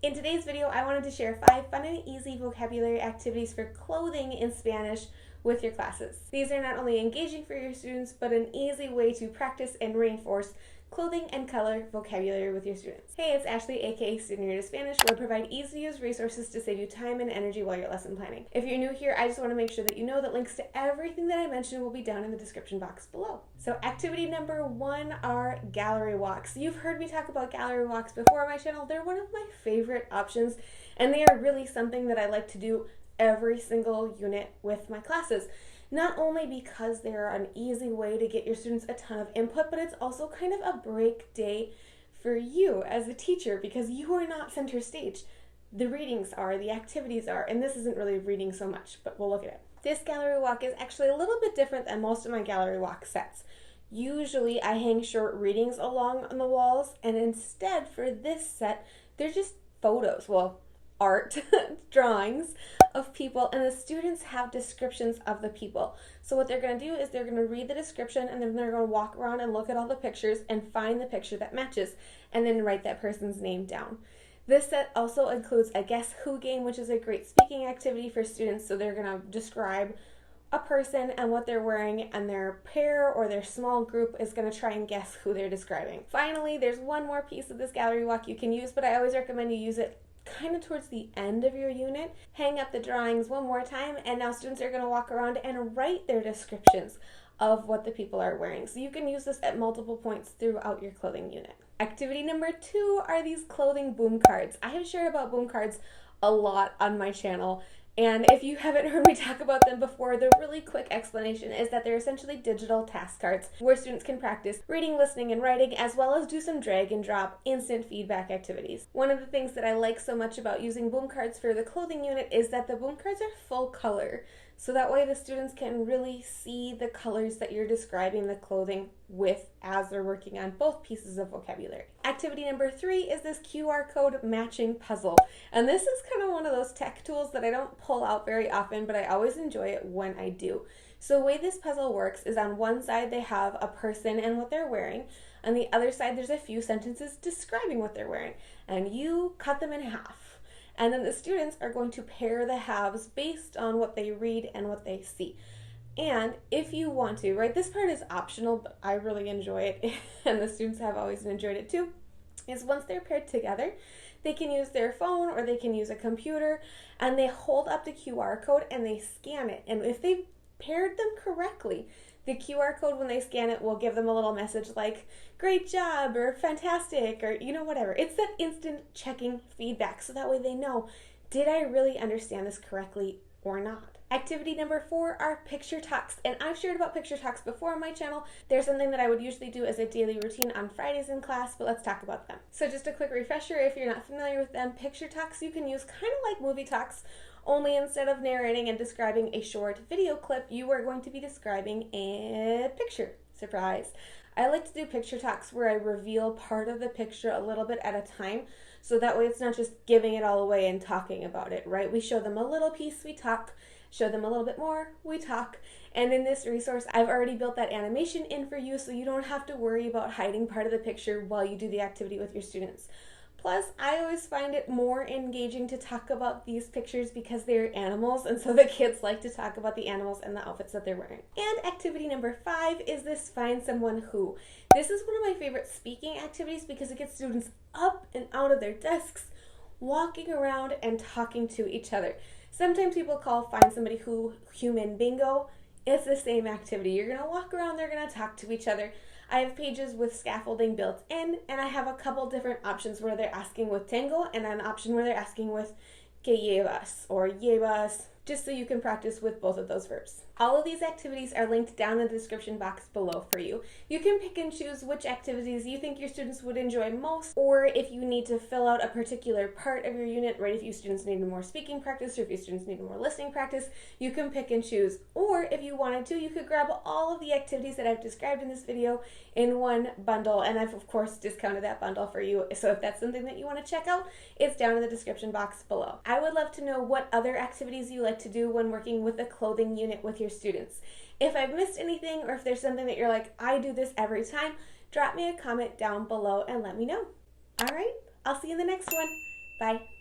In today's video, I wanted to share 5 fun and easy vocabulary activities for clothing in Spanish with your classes. These are not only engaging for your students, but an easy way to practice and reinforce clothing and color vocabulary with your students. Hey, it's Ashley, aka Student Near to Spanish, where I provide easy-to-use resources to save you time and energy while you're lesson planning. If you're new here, I just want to make sure that you know that links to everything that I mentioned will be down in the description box below. So activity number 1 are gallery walks. You've heard me talk about gallery walks before on my channel. They're one of my favorite options, and they are really something that I like to do every single unit with my classes. Not only because they're an easy way to get your students a ton of input, but it's also kind of a break day for you as a teacher because you are not center stage. The readings are, the activities are, and this isn't really reading so much, but we'll look at it. This gallery walk is actually a little bit different than most of my gallery walk sets. Usually I hang short readings along on the walls, and instead for this set, they're just photos. Well, art, drawings of people, and the students have descriptions of the people. So what they're going to do is they're going to read the description, and then they're going to walk around and look at all the pictures and find the picture that matches, and then write that person's name down. This set also includes a Guess Who game, which is a great speaking activity for students. So they're going to describe a person and what they're wearing, and their pair or their small group is going to try and guess who they're describing. Finally, there's one more piece of this gallery walk you can use, but I always recommend you use it kind of towards the end of your unit. Hang up the drawings one more time, and now students are going to walk around and write their descriptions of what the people are wearing. So you can use this at multiple points throughout your clothing unit. Activity number 2 are these clothing boom cards. I have shared about boom cards a lot on my channel, and if you haven't heard me talk about them before, the really quick explanation is that they're essentially digital task cards where students can practice reading, listening, and writing, as well as do some drag and drop instant feedback activities. One of the things that I like so much about using boom cards for the clothing unit is that the boom cards are full color. So that way the students can really see the colors that you're describing the clothing with as they're working on both pieces of vocabulary. Activity number 3 is this QR code matching puzzle. And this is kind of one of those tech tools that I don't pull out very often, but I always enjoy it when I do. So the way this puzzle works is on one side they have a person and what they're wearing. On the other side there's a few sentences describing what they're wearing. And you cut them in half. And then the students are going to pair the halves based on what they read and what they see. And if you want to, right, this part is optional, but I really enjoy it, and the students have always enjoyed it too, is once they're paired together, they can use their phone or they can use a computer, and they hold up the QR code and they scan it. And if they've paired them correctly, the QR code, when they scan it, will give them a little message like, great job, or fantastic, or whatever. It's that instant checking feedback, so that way they know, did I really understand this correctly or not? Activity number 4 are picture talks, and I've shared about picture talks before on my channel. They're something that I would usually do as a daily routine on Fridays in class, but let's talk about them. So just a quick refresher, if you're not familiar with them, picture talks you can use kind of like movie talks, only instead of narrating and describing a short video clip, you are going to be describing a picture. Surprise. I like to do picture talks where I reveal part of the picture a little bit at a time, so that way it's not just giving it all away and talking about it, right? We show them a little piece, we talk, show them a little bit more, we talk, and in this resource I've already built that animation in for you so you don't have to worry about hiding part of the picture while you do the activity with your students. Plus, I always find it more engaging to talk about these pictures because they're animals, and so the kids like to talk about the animals and the outfits that they're wearing. And activity number 5 is this Find Someone Who. This is one of my favorite speaking activities because it gets students up and out of their desks, walking around and talking to each other. Sometimes people call Find Somebody Who human bingo. It's the same activity. You're going to walk around, they're going to talk to each other. I have pages with scaffolding built in, and I have a couple different options where they're asking with tengo and an option where they're asking with que llevas or llevas, just so you can practice with both of those verbs. All of these activities are linked down in the description box below for you. You can pick and choose which activities you think your students would enjoy most, or if you need to fill out a particular part of your unit, right? If your students need more speaking practice or if your students need more listening practice, you can pick and choose. Or if you wanted to, you could grab all of the activities that I've described in this video in one bundle, and I've of course discounted that bundle for you. So if that's something that you want to check out, it's down in the description box below. I would love to know what other activities you like to do when working with a clothing unit with your students. If I've missed anything, or if there's something that you're like, I do this every time, drop me a comment down below and let me know. All right, I'll see you in the next one. Bye.